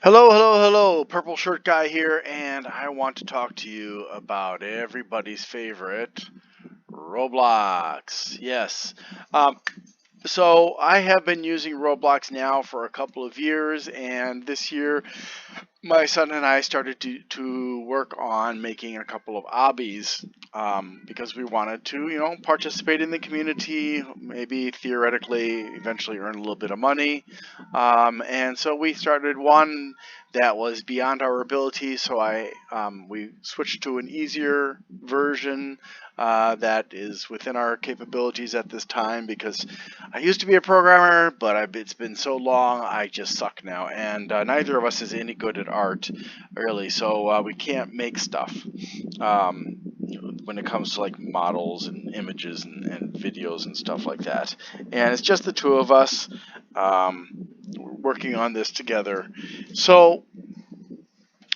Hello, hello, hello. Purple shirt guy here, and I want to talk to you about everybody's favorite Roblox. Yes. Um, so I have been using Roblox now for a couple of years, and this year my son and I started to work on making a couple of obbies because we wanted to, participate in the community, maybe theoretically eventually earn a little bit of money. And so we started one that was beyond our ability, so we switched to an easier version that is within our capabilities at this time because I used to be a programmer, but it's been so long, I just suck now. And neither of us is any good at art, really, so we can't make stuff when it comes to like models and images and videos and stuff like that. And it's just the two of us working on this together. So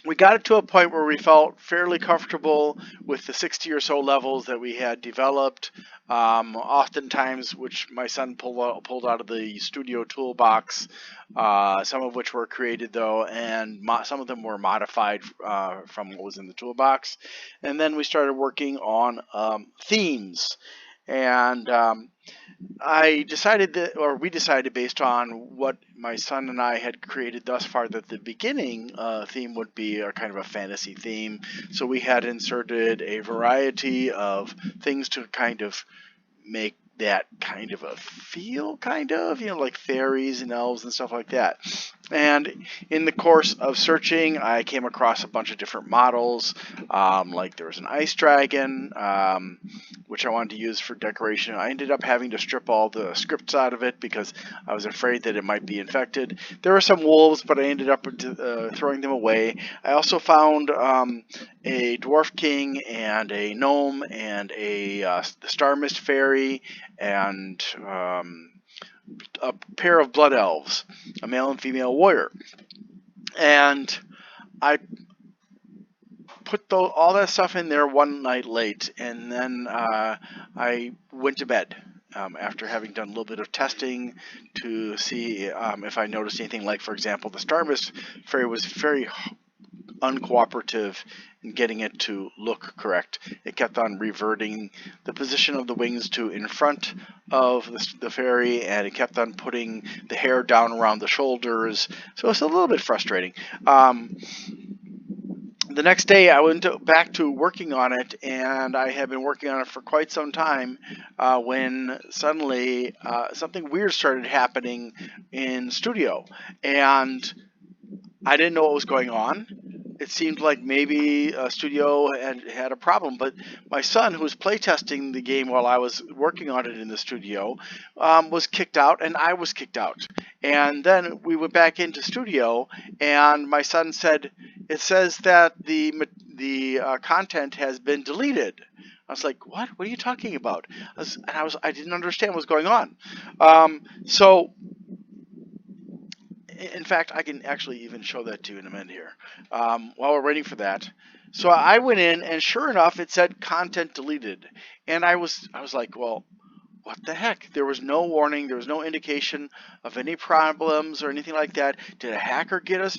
we got it to a point where we felt fairly comfortable with the 60 or so levels that we had developed, oftentimes which my son pulled out of the studio toolbox, some of which were created though, and some of them were modified from what was in the toolbox. And then we started working on themes. And I decided that, or we decided based on what my son and I had created thus far, that the beginning theme would be a kind of a fantasy theme. So we had inserted a variety of things to kind of make that kind of a feel, like fairies and elves and stuff like that. And in the course of searching, I came across a bunch of different models. Like there was an ice dragon, which I wanted to use for decoration. I ended up having to strip all the scripts out of it because I was afraid that it might be infected. There were some wolves, but I ended up throwing them away. I also found a dwarf king and a gnome and a star mist fairy and a pair of blood elves, a male and female warrior. And I put all that stuff in there one night late, and then I went to bed after having done a little bit of testing to see if I noticed anything. Like, for example, the Star Mist Fairy was very uncooperative in getting it to look correct. It kept on reverting the position of the wings to in front of the fairy, and it kept on putting the hair down around the shoulders. So it's a little bit frustrating. The next day I went back to working on it, and I had been working on it for quite some time when suddenly something weird started happening in studio, and I didn't know what was going on. It seemed like maybe studio had a problem, but my son, who was playtesting the game while I was working on it in the studio, was kicked out, and I was kicked out. And then we went back into studio, and my son said, "It says that the content has been deleted." I was like, "What? What are you talking about?" I didn't understand what was going on. So in fact, I can actually even show that to you in a minute here while we're waiting for that. So I went in, and sure enough, it said content deleted. And I was like, well, what the heck? There was no warning. There was no indication of any problems or anything like that. Did a hacker get us?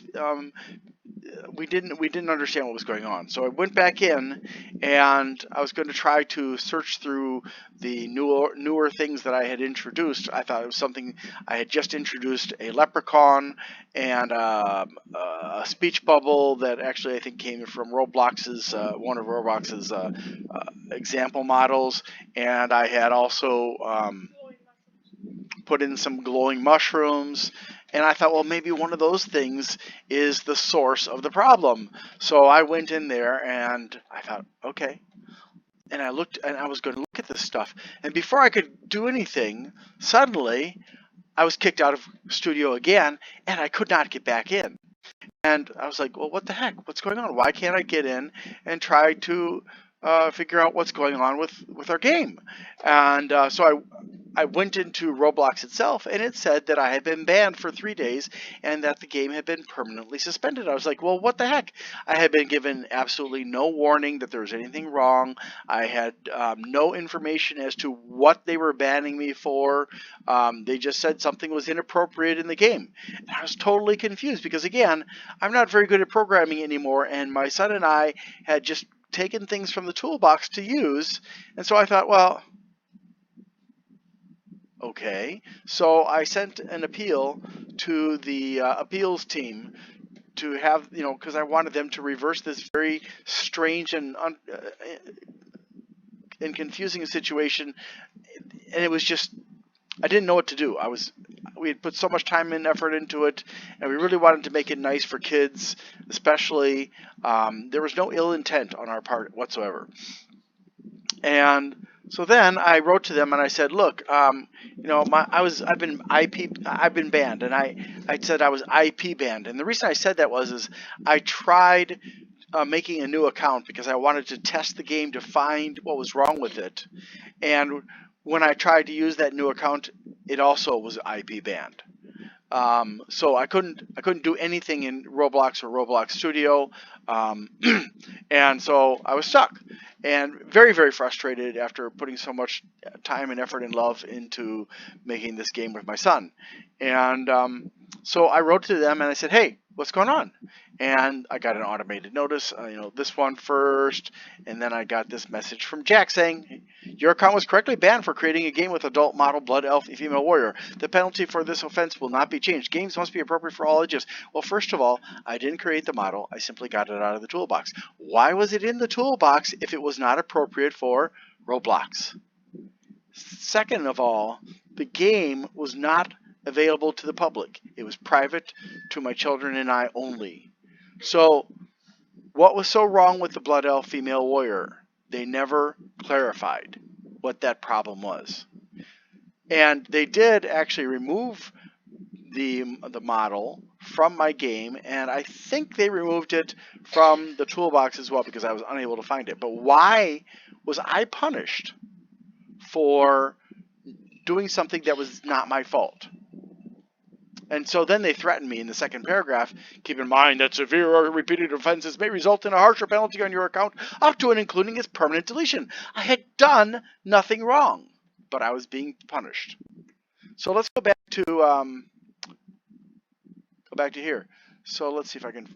We didn't understand what was going on. So I went back in, and I was going to try to search through the newer things that I had introduced. I thought it was something I had just introduced, a leprechaun and a speech bubble that actually I think came from Roblox's one of Roblox's example models, and I had also put in some glowing mushrooms, and I thought, well, maybe one of those things is the source of the problem. So I went in there and I thought, okay. And I looked, and I was going to look at this stuff. And before I could do anything, suddenly I was kicked out of studio again, and I could not get back in. And I was like, well, what the heck? What's going on? Why can't I get in and try to figure out what's going on with our game. And so I went into Roblox itself, and it said that I had been banned for 3 days and that the game had been permanently suspended. I was like, well, what the heck? I had been given absolutely no warning that there was anything wrong. I had no information as to what they were banning me for. They just said something was inappropriate in the game. And I was totally confused because, again, I'm not very good at programming anymore, and my son and I had just taken things from the toolbox to use. And so I thought, well, okay. So I sent an appeal to the appeals team to have, because I wanted them to reverse this very strange and confusing situation. And it was just, I didn't know what to do. We had put so much time and effort into it, and we really wanted to make it nice for kids, especially. There was no ill intent on our part whatsoever. And so then I wrote to them and I said, look, I've been banned, and I said I was IP banned. And the reason I said that is I tried making a new account because I wanted to test the game to find what was wrong with it. And when I tried to use that new account, it also was IP banned. So I couldn't do anything in Roblox or Roblox Studio, and so I was stuck, and very, very frustrated after putting so much time and effort and love into making this game with my son. And so I wrote to them and I said, hey, what's going on? And I got an automated notice, this one first, and then I got this message from Jack saying, your account was correctly banned for creating a game with adult model blood elf female warrior. The penalty for this offense will not be changed. Games must be appropriate for all ages. Well, first of all, I didn't create the model. I simply got it out of the toolbox. Why was it in the toolbox if it was not appropriate for Roblox? Second of all, the game was not available to the public. It was private to my children and I only. So what was so wrong with the Blood Elf female warrior? They never clarified what that problem was. And they did actually remove the model from my game, and I think they removed it from the toolbox as well because I was unable to find it. But why was I punished for doing something that was not my fault? And so then they threatened me in the second paragraph, keep in mind that severe or repeated offenses may result in a harsher penalty on your account, up to and including its permanent deletion. I had done nothing wrong, but I was being punished. So let's go back to here. So let's see if I can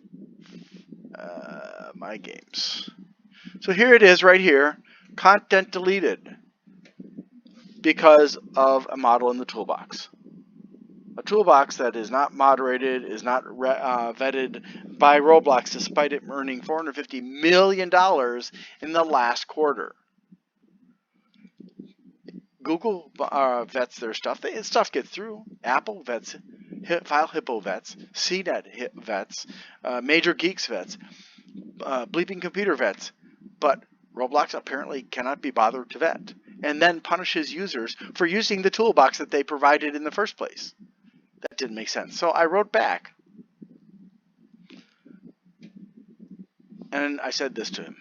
my games. So here it is right here, content deleted because of a model in the toolbox. A toolbox that is not moderated, is not vetted by Roblox, despite it earning $450 million in the last quarter. Google vets their stuff. Stuff gets through. Apple vets, File Hippo vets, CNET vets, Major Geeks vets, Bleeping Computer vets. But Roblox apparently cannot be bothered to vet, and then punishes users for using the toolbox that they provided in the first place. That didn't make sense. So I wrote back, and I said this to him.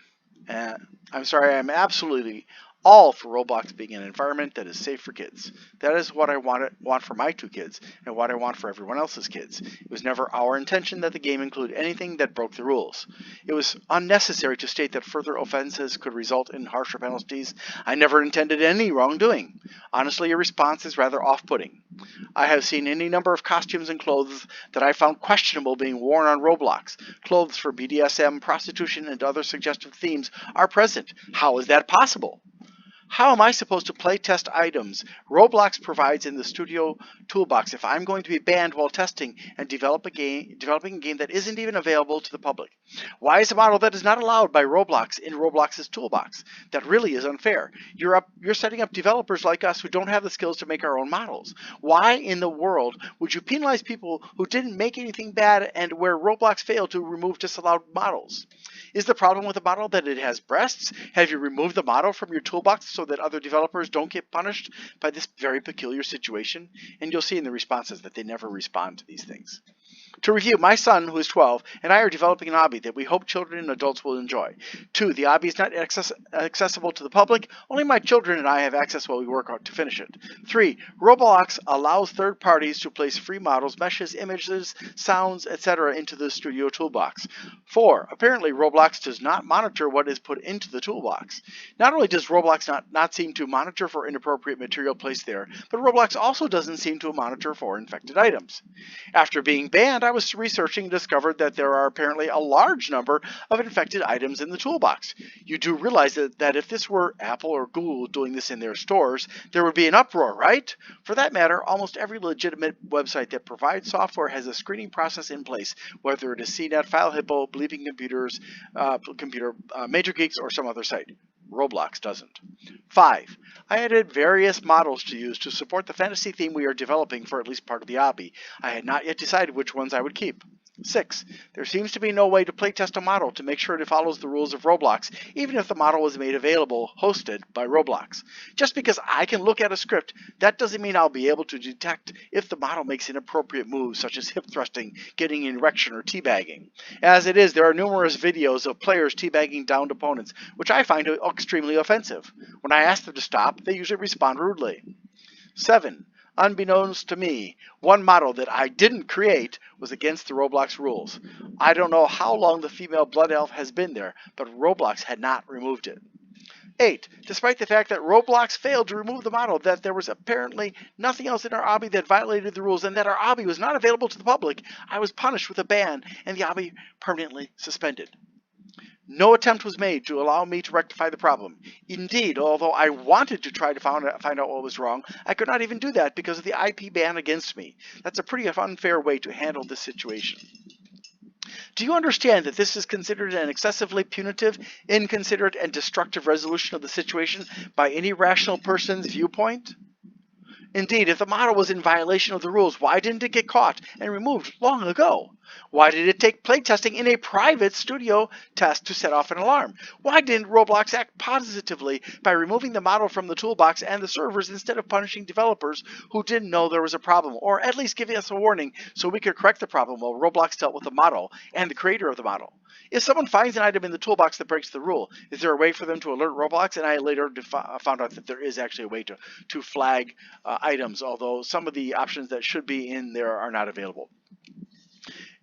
I'm sorry, I'm absolutely all for Roblox being an environment that is safe for kids. That is what I want for my 2 kids and what I want for everyone else's kids. It was never our intention that the game include anything that broke the rules. It was unnecessary to state that further offenses could result in harsher penalties. I never intended any wrongdoing. Honestly, your response is rather off-putting. I have seen any number of costumes and clothes that I found questionable being worn on Roblox. Clothes for BDSM, prostitution, and other suggestive themes are present. How is that possible? How am I supposed to play test items Roblox provides in the Studio toolbox if I'm going to be banned while testing and developing a game that isn't even available to the public? Why is a model that is not allowed by Roblox in Roblox's toolbox? That really is unfair. You're setting up developers like us who don't have the skills to make our own models. Why in the world would you penalize people who didn't make anything bad and where Roblox failed to remove disallowed models? Is the problem with the model that it has breasts? Have you removed the model from your toolbox so that other developers don't get punished by this very peculiar situation? And you'll see in the responses that they never respond to these things. To review, my son, who is 12, and I are developing an hobby that we hope children and adults will enjoy. 2. The hobby is not accessible to the public. Only my children and I have access while we work out to finish it. 3. Roblox allows third parties to place free models, meshes, images, sounds, etc. into the studio toolbox. 4. Apparently, Roblox does not monitor what is put into the toolbox. Not only does Roblox not seem to monitor for inappropriate material placed there, but Roblox also doesn't seem to monitor for infected items. After being banned, I was researching and discovered that there are apparently a large number of infected items in the toolbox. You do realize that if this were Apple or Google doing this in their stores, there would be an uproar, right? For that matter, almost every legitimate website that provides software has a screening process in place, whether it is CNET, FileHippo, Bleeping Computers, Major Geeks, or some other site. Roblox doesn't. 5. I added various models to use to support the fantasy theme we are developing for at least part of the hobby. I had not yet decided which ones I would keep. 6. There seems to be no way to playtest a model to make sure it follows the rules of Roblox, even if the model was made available, hosted by Roblox. Just because I can look at a script, that doesn't mean I'll be able to detect if the model makes inappropriate moves, such as hip thrusting, getting an erection, or teabagging. As it is, there are numerous videos of players teabagging downed opponents, which I find extremely offensive. When I ask them to stop, they usually respond rudely. 7. Unbeknownst to me, one model that I didn't create was against the Roblox rules. I don't know how long the female blood elf has been there, but Roblox had not removed it. 8. Despite the fact that Roblox failed to remove the model, that there was apparently nothing else in our hobby that violated the rules, and that our hobby was not available to the public, I was punished with a ban and the hobby permanently suspended. No attempt was made to allow me to rectify the problem. Indeed, although I wanted to try to find out what was wrong, I could not even do that because of the IP ban against me. That's a pretty unfair way to handle this situation. Do you understand that this is considered an excessively punitive, inconsiderate, and destructive resolution of the situation by any rational person's viewpoint? Indeed, if the model was in violation of the rules, why didn't it get caught and removed long ago? Why did it take playtesting in a private studio test to set off an alarm? Why didn't Roblox act positively by removing the model from the toolbox and the servers instead of punishing developers who didn't know there was a problem, or at least giving us a warning so we could correct the problem while Roblox dealt with the model and the creator of the model? If someone finds an item in the toolbox that breaks the rule, is there a way for them to alert Roblox? And I later found out that there is actually a way to flag items, although some of the options that should be in there are not available.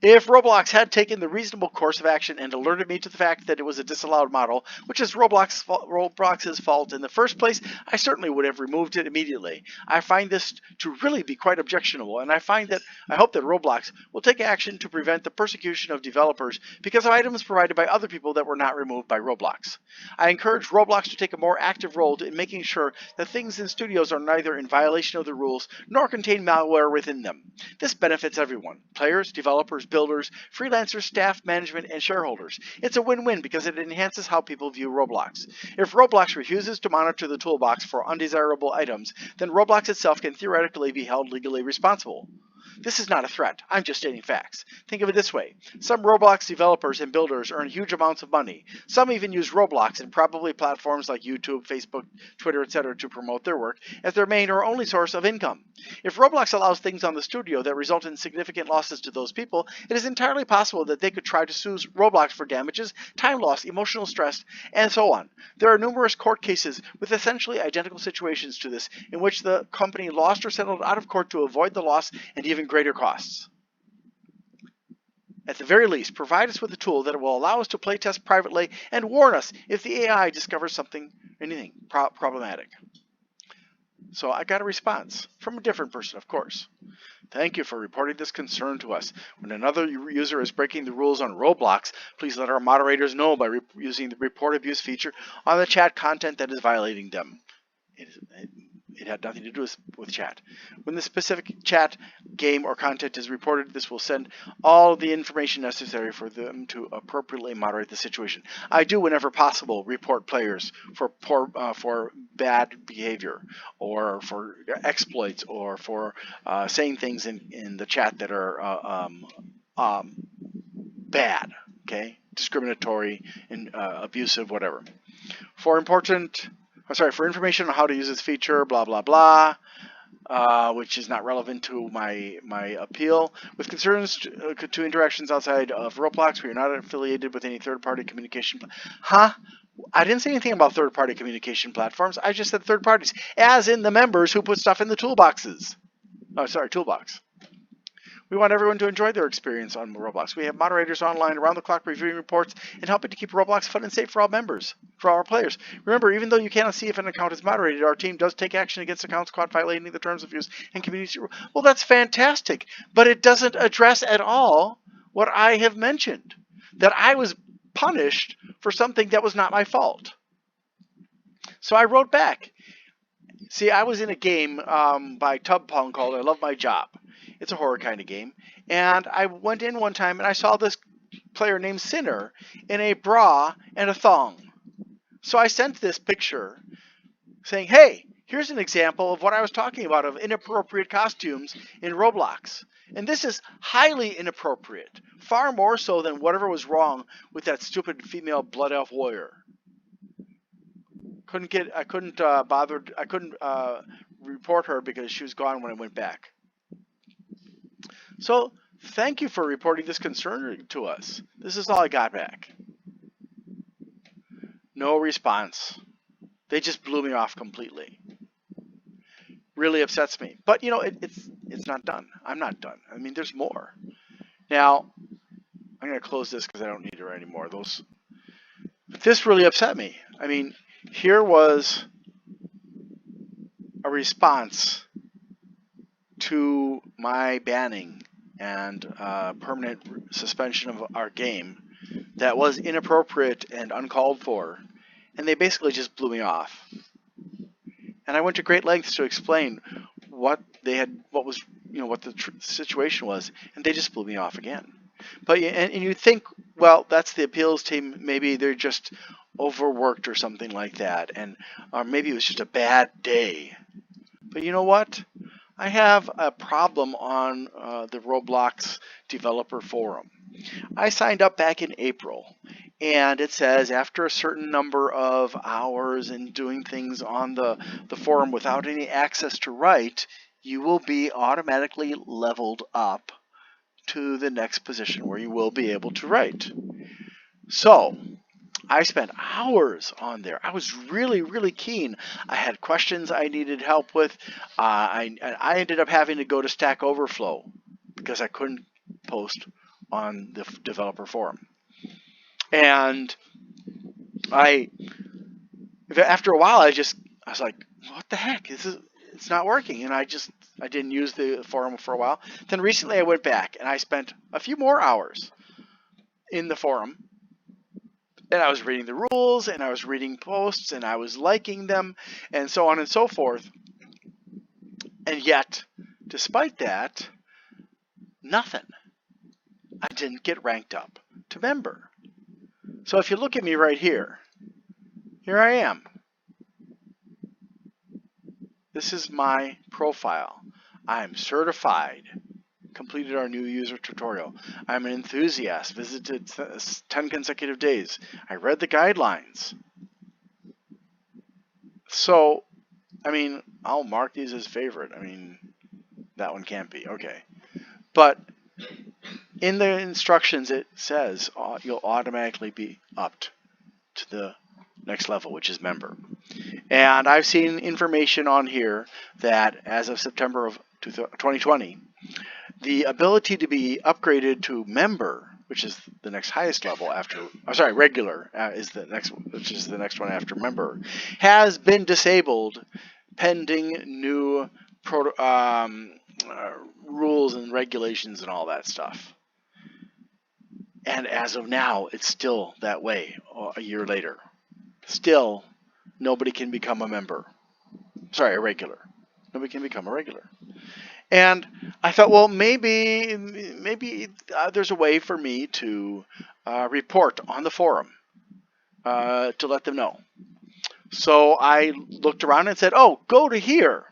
If Roblox had taken the reasonable course of action and alerted me to the fact that it was a disallowed model, which is Roblox's fault in the first place, I certainly would have removed it immediately. I find this to really be quite objectionable, and I hope that Roblox will take action to prevent the persecution of developers because of items provided by other people that were not removed by Roblox. I encourage Roblox to take a more active role in making sure that things in studios are neither in violation of the rules nor contain malware within them. This benefits everyone: players, developers, builders, freelancers, staff, management, and shareholders. It's a win-win because it enhances how people view Roblox. If Roblox refuses to monitor the toolbox for undesirable items, then Roblox itself can theoretically be held legally responsible. This is not a threat. I'm just stating facts. Think of it this way. Some Roblox developers and builders earn huge amounts of money. Some even use Roblox and probably platforms like YouTube, Facebook, Twitter, etc. to promote their work as their main or only source of income. If Roblox allows things on the studio that result in significant losses to those people, it is entirely possible that they could try to sue Roblox for damages, time loss, emotional stress, and so on. There are numerous court cases with essentially identical situations to this in which the company lost or settled out of court to avoid the loss and even greater costs. At the very least, provide us with a tool that will allow us to playtest privately and warn us if the AI discovers anything problematic. So I got a response from a different person, of course. Thank you for reporting this concern to us. When another user is breaking the rules on Roblox, please let our moderators know by using the report abuse feature on the chat content that is violating them. It had nothing to do with chat. When the specific chat, game, or content is reported, this will send all the information necessary for them to appropriately moderate the situation. I do, whenever possible, report players for bad behavior, or for exploits, or for saying things in the chat that are bad, okay, discriminatory, and abusive, whatever. For information on how to use this feature, blah, blah, blah. which is not relevant to my appeal. With concerns to interactions outside of Roblox, we are not affiliated with any third-party communication. Huh? I didn't say anything about third-party communication platforms. I just said third parties, as in the members who put stuff in the toolboxes. Oh, sorry, toolbox. We want everyone to enjoy their experience on Roblox. We have moderators online around the clock reviewing reports and helping to keep Roblox fun and safe for all members, for all our players. Remember, even though you cannot see if an account is moderated, our team does take action against accounts caught violating the terms of use and community rules. Well, that's fantastic, but it doesn't address at all what I have mentioned, that I was punished for something that was not my fault. So I wrote back. See, I was in a game by Tubpong called I Love My Job. It's a horror kind of game. And I went in one time and I saw this player named Sinner in a bra and a thong. So I sent this picture saying, hey, here's an example of what I was talking about, of inappropriate costumes in Roblox. And this is highly inappropriate, far more so than whatever was wrong with that stupid female Blood Elf warrior. I couldn't report her because she was gone when I went back. So thank you for reporting this concern to us. This is all I got back. No response. They just blew me off completely. Really upsets me. But you know, it's not done. I'm not done. I mean, there's more. Now, I'm going to close this because I don't need it anymore. This really upset me. I mean, here was a response to my banning and permanent suspension of our game that was inappropriate and uncalled for, and they basically just blew me off. And I went to great lengths to explain what the situation was, and they just blew me off again. But and you think, well, that's the appeals team. Maybe they're just overworked or something like that, or maybe it was just a bad day. But you know what? I have a problem on the Roblox developer forum. I signed up back in April, and it says after a certain number of hours and doing things on the forum without any access to write, you will be automatically leveled up to the next position where you will be able to write. So I spent hours on there. I was really, really keen. I had questions I needed help with. I ended up having to go to Stack Overflow because I couldn't post on the developer forum. And after a while, I was like, what the heck? It's not working. And I didn't use the forum for a while. Then recently I went back and I spent a few more hours in the forum. And I was reading the rules, and I was reading posts, and I was liking them, and so on and so forth. And yet, despite that, nothing. I didn't get ranked up to member. So if you look at me right here, here I am. This is my profile. I'm certified. Completed our new user tutorial. I'm an enthusiast. Visited 10 consecutive days. I read the guidelines. So, I mean, I'll mark these as favorite. I mean, that one can't be. Okay. But in the instructions, it says you'll automatically be upped to the next level, which is member. And I've seen information on here that as of September of 2020, the ability to be upgraded to member, which is the next highest level after, regular is the next, which is the next one after member, has been disabled pending new rules and regulations and all that stuff. And as of now, it's still that way a year later. Still, nobody can become a member. Sorry, a regular. Nobody can become a regular. And I thought, well, maybe there's a way for me to report on the forum to let them know. So I looked around and said, oh, go to here,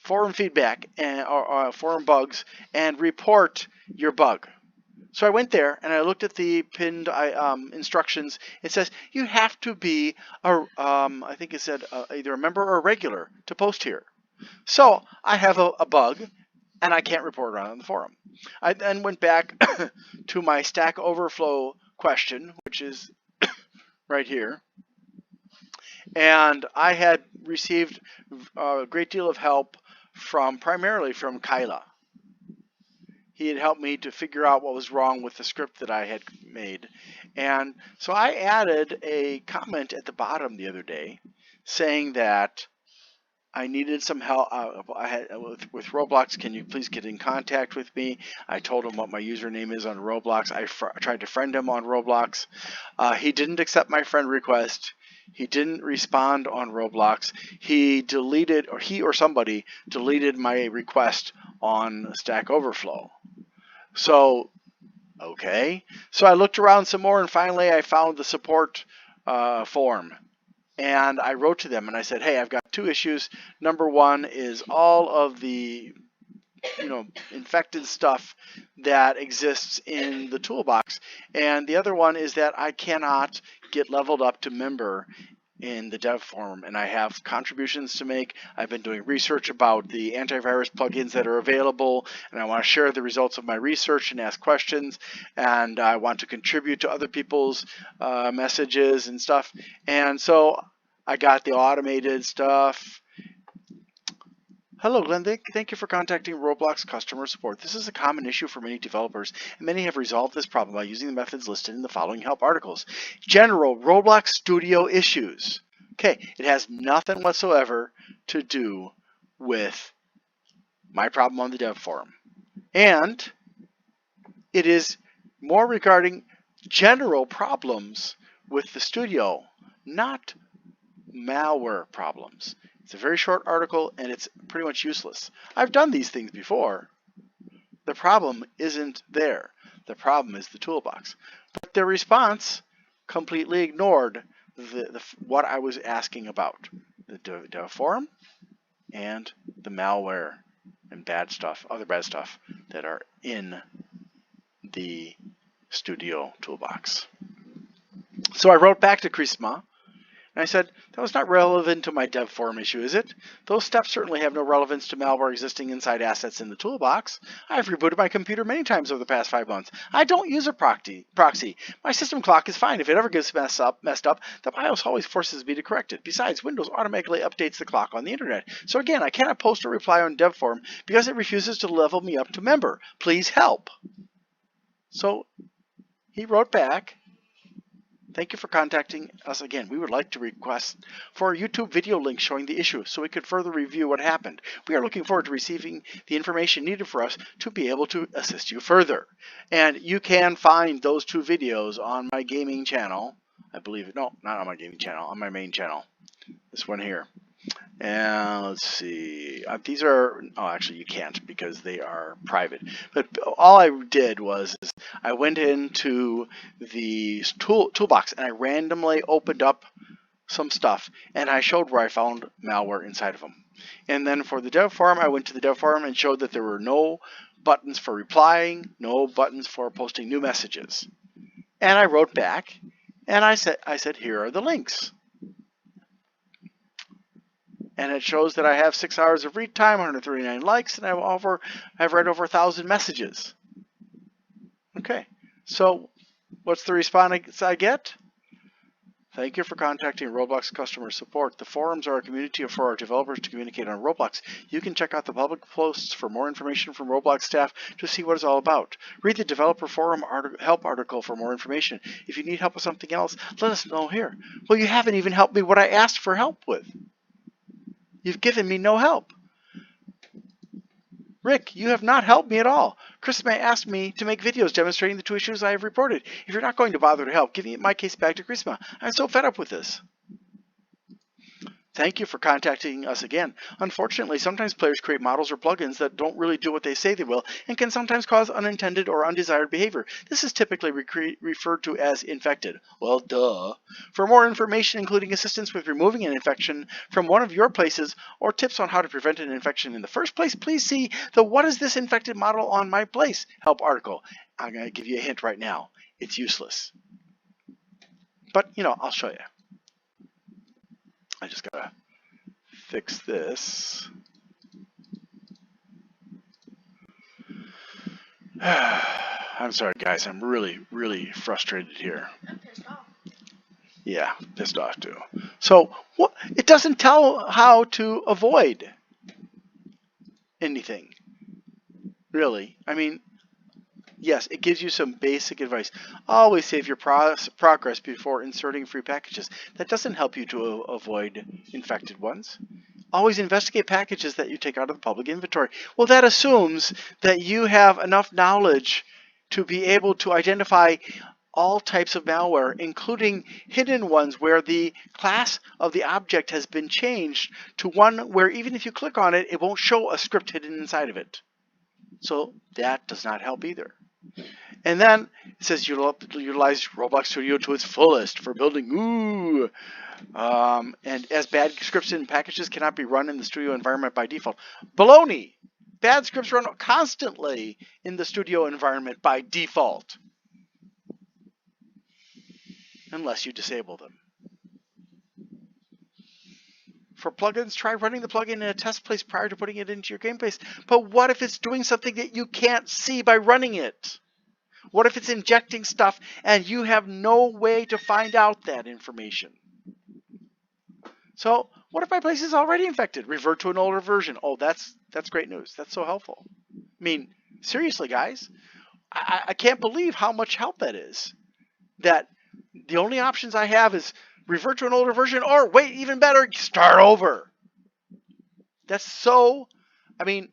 forum feedback or forum bugs, and report your bug. So I went there and I looked at the pinned instructions. It says you have to be I think it said either a member or a regular to post here. So I have a bug, and I can't report on it on the forum. I then went back to my Stack Overflow question, which is right here, and I had received a great deal of help primarily from Kyla. He had helped me to figure out what was wrong with the script that I had made. And so I added a comment at the bottom the other day saying that I needed some help with Roblox. Can you please get in contact with me? I told him what my username is on Roblox. I tried to friend him on Roblox. He didn't accept my friend request. He didn't respond on Roblox. He deleted, or he or somebody deleted my request on Stack Overflow. So, okay. So I looked around some more, and finally I found the support form. And I wrote to them and I said, hey, I've got two issues. Number one is all of the infected stuff that exists in the toolbox. And the other one is that I cannot get leveled up to member in the dev forum, and I have contributions to make. I've been doing research about the antivirus plugins that are available, and I want to share the results of my research and ask questions, and I want to contribute to other people's messages and stuff. And so I got the automated stuff. Hello, Glenn. Thank you for contacting Roblox customer support. This is a common issue for many developers, and many have resolved this problem by using the methods listed in the following help articles. General Roblox Studio issues. Okay, it has nothing whatsoever to do with my problem on the dev forum. And it is more regarding general problems with the studio, not malware problems. It's a very short article, and it's pretty much useless. I've done these things before. The problem isn't there. The problem is the toolbox. But their response completely ignored what I was asking about. The dev forum and the malware and bad stuff, other bad stuff that are in the Studio toolbox. So I wrote back to Chrisma. And I said, that was not relevant to my dev forum issue, is it? Those steps certainly have no relevance to malware existing inside assets in the toolbox. I've rebooted my computer many times over the past 5 months. I don't use a proxy. My system clock is fine. If it ever gets messed up, the BIOS always forces me to correct it. Besides, Windows automatically updates the clock on the internet. So again, I cannot post or reply on dev forum because it refuses to level me up to member. Please help. So he wrote back, thank you for contacting us again. We would like to request for a YouTube video link showing the issue so we could further review what happened. We are looking forward to receiving the information needed for us to be able to assist you further. And you can find those two videos on my gaming channel. I believe it. No, not on my gaming channel, on my main channel. This one here. And let's see, these are, oh, actually you can't because they are private. But all I did was I went into the toolbox and I randomly opened up some stuff and I showed where I found malware inside of them. And then for the dev forum, I went to the dev forum and showed that there were no buttons for replying, no buttons for posting new messages. And I wrote back and I said, here are the links. And it shows that I have 6 hours of read time, 139 likes, and I've read over 1,000 messages. Okay, so what's the response I get? Thank you for contacting Roblox customer support. The forums are a community for our developers to communicate on Roblox. You can check out the public posts for more information from Roblox staff to see what it's all about. Read the developer forum help article for more information. If you need help with something else, let us know here. Well, you haven't even helped me what I asked for help with. You've given me no help. Rick, you have not helped me at all. Chris May asked me to make videos demonstrating the two issues I have reported. If you're not going to bother to help, give me my case back to Chrisma. I'm so fed up with this. Thank you for contacting us again. Unfortunately, sometimes players create models or plugins that don't really do what they say they will and can sometimes cause unintended or undesired behavior. This is typically referred to as infected. Well, duh. For more information, including assistance with removing an infection from one of your places or tips on how to prevent an infection in the first place, please see the What is this infected model on my place help article. I'm going to give you a hint right now. It's useless. But, I'll show you. I just gotta fix this. I'm sorry, guys. I'm really, really frustrated here. I'm pissed off. Yeah, pissed off too. So what? It doesn't tell how to avoid anything, really. I mean, yes, it gives you some basic advice. Always save your progress before inserting free packages. That doesn't help you to avoid infected ones. Always investigate packages that you take out of the public inventory. Well, that assumes that you have enough knowledge to be able to identify all types of malware, including hidden ones where the class of the object has been changed to one where even if you click on it, it won't show a script hidden inside of it. So that does not help either. And then it says utilize Roblox Studio to its fullest for building and as bad scripts and packages cannot be run in the Studio environment by default. Baloney! Bad scripts run constantly in the Studio environment by default. Unless you disable them. For plugins, try running the plugin in a test place prior to putting it into your game place. But what if it's doing something that you can't see by running it? What if it's injecting stuff and you have no way to find out that information? So what if my place is already infected? Revert to an older version. Oh, that's great news. That's so helpful. I mean, seriously, guys, I can't believe how much help that is. That the only options I have is revert to an older version or wait, even better, start over. That's so, I mean,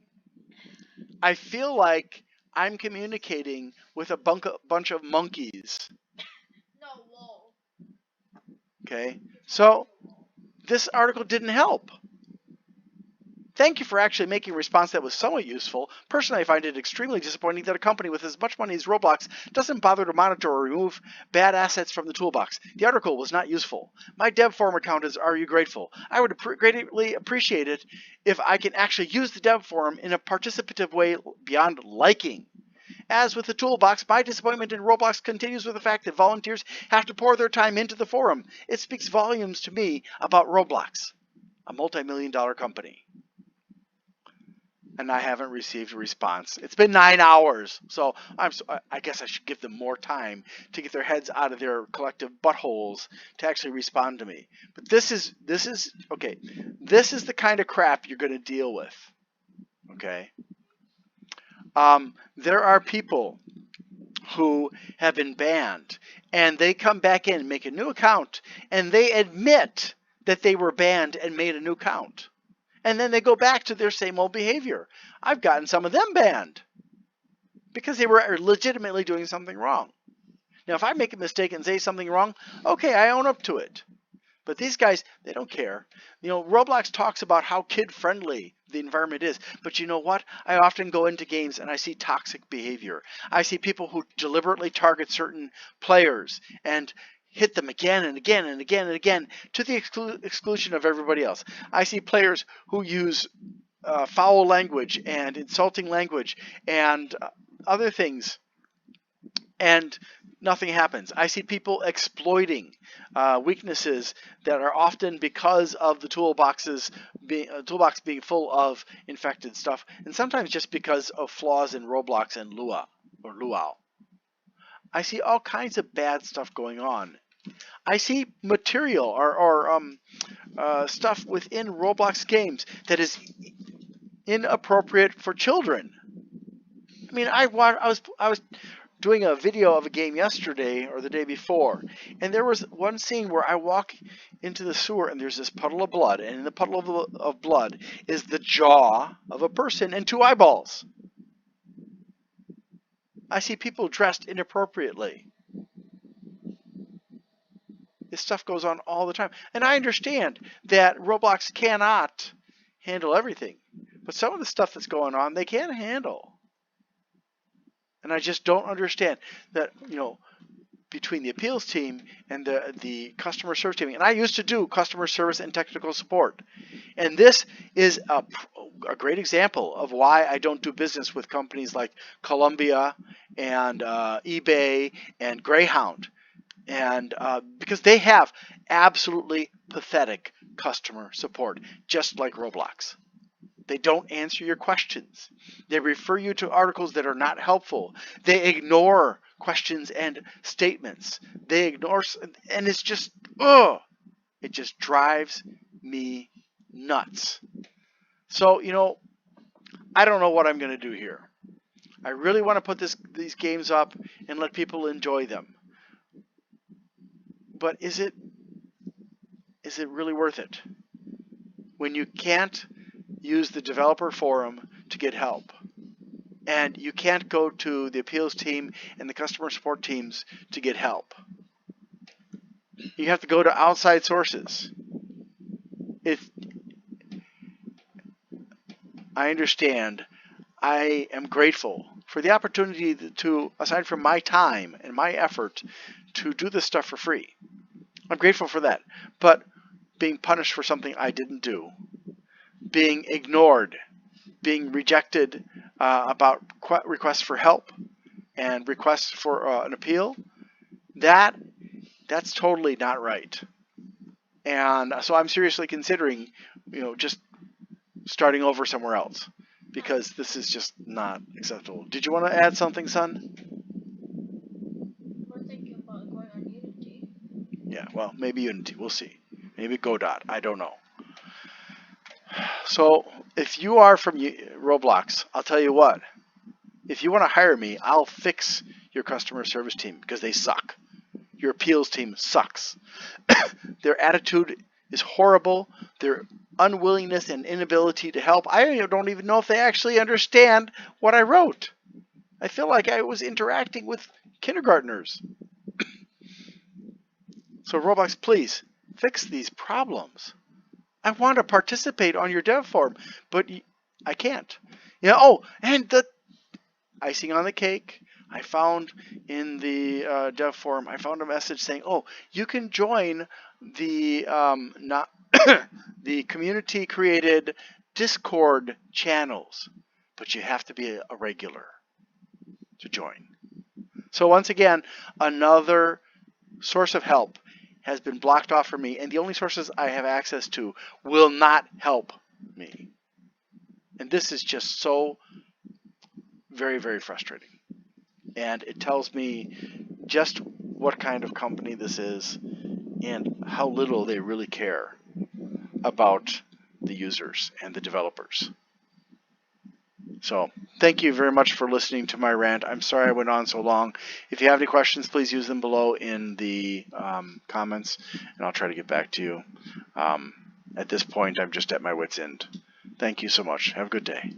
I feel like I'm communicating with a bunch of monkeys. No, lol. Okay, so this article didn't help. Thank you for actually making a response that was somewhat useful. Personally, I find it extremely disappointing that a company with as much money as Roblox doesn't bother to monitor or remove bad assets from the toolbox. The article was not useful. My dev forum account is Are You Grateful? I would greatly appreciate it if I can actually use the dev forum in a participative way beyond liking. As with the toolbox, my disappointment in Roblox continues with the fact that volunteers have to pour their time into the forum. It speaks volumes to me about Roblox, a multi-million-dollar company. And I haven't received a response. It's been 9 hours, so I guess I should give them more time to get their heads out of their collective buttholes to actually respond to me. But this is okay. This is the kind of crap you're going to deal with. Okay. There are people who have been banned, and they come back in, make a new account, and they admit that they were banned and made a new account. And then they go back to their same old behavior. I've gotten some of them banned because they were legitimately doing something wrong. Now, if I make a mistake and say something wrong, okay, I own up to it. But these guys, they don't care. You know, Roblox talks about how kid-friendly the environment is. But you know what? I often go into games and I see toxic behavior. I see people who deliberately target certain players and hit them again and again and again and again to the exclusion of everybody else. I see players who use foul language and insulting language and other things, and nothing happens. I see people exploiting weaknesses that are often because of the toolbox being full of infected stuff, and sometimes just because of flaws in Roblox and Lua or Luau. I see all kinds of bad stuff going on. I see material or stuff within Roblox games that is inappropriate for children. I mean, I was doing a video of a game yesterday or the day before, and there was one scene where I walk into the sewer and there's this puddle of blood, and in the puddle of blood is the jaw of a person and 2 eyeballs. I see people dressed inappropriately. This stuff goes on all the time. And I understand that Roblox cannot handle everything. But some of the stuff that's going on, they can't handle. And I just don't understand that, you know, between the appeals team and the customer service team. And I used to do customer service and technical support. And this is a great example of why I don't do business with companies like Columbia and eBay and Greyhound. And because they have absolutely pathetic customer support, just like Roblox. They don't answer your questions. They refer you to articles that are not helpful. They ignore questions and statements. They ignore, and it's just, ugh, it just drives me nuts. So, I don't know what I'm going to do here. I really want to put these games up and let people enjoy them. But is it really worth it? When you can't use the developer forum to get help, and you can't go to the appeals team and the customer support teams to get help. You have to go to outside sources. I understand. I am grateful for the opportunity to, aside from my time and my effort, to do this stuff for free. I'm grateful for that. But being punished for something I didn't do, being ignored, being rejected about requests for help and requests for an appeal, that's totally not right. And so I'm seriously considering, just starting over somewhere else, because this is just not acceptable. Did you want to add something, son? We're thinking about going on Unity. Yeah, well, maybe Unity. We'll see. Maybe Godot. I don't know. So if you are from Roblox, I'll tell you what. If you want to hire me, I'll fix your customer service team because they suck. Your appeals team sucks. Their attitude is horrible. Their unwillingness and inability to help. I don't even know if they actually understand what I wrote. I feel like I was interacting with kindergartners. So Roblox, please fix these problems. I want to participate on your dev forum, but I can't. And the icing on the cake, I found in the dev forum, I found a message saying, "Oh, you can join the not the community created Discord channels, but you have to be a regular to join." So once again, another source of help has been blocked off for me, and the only sources I have access to will not help me. And this is just so very, very frustrating. And it tells me just what kind of company this is and how little they really care about the users and the developers. So thank you very much for listening to my rant. I'm sorry I went on so long. If you have any questions, please use them below in the comments, and I'll try to get back to you. At this point, I'm just at my wit's end. Thank you so much. Have a good day.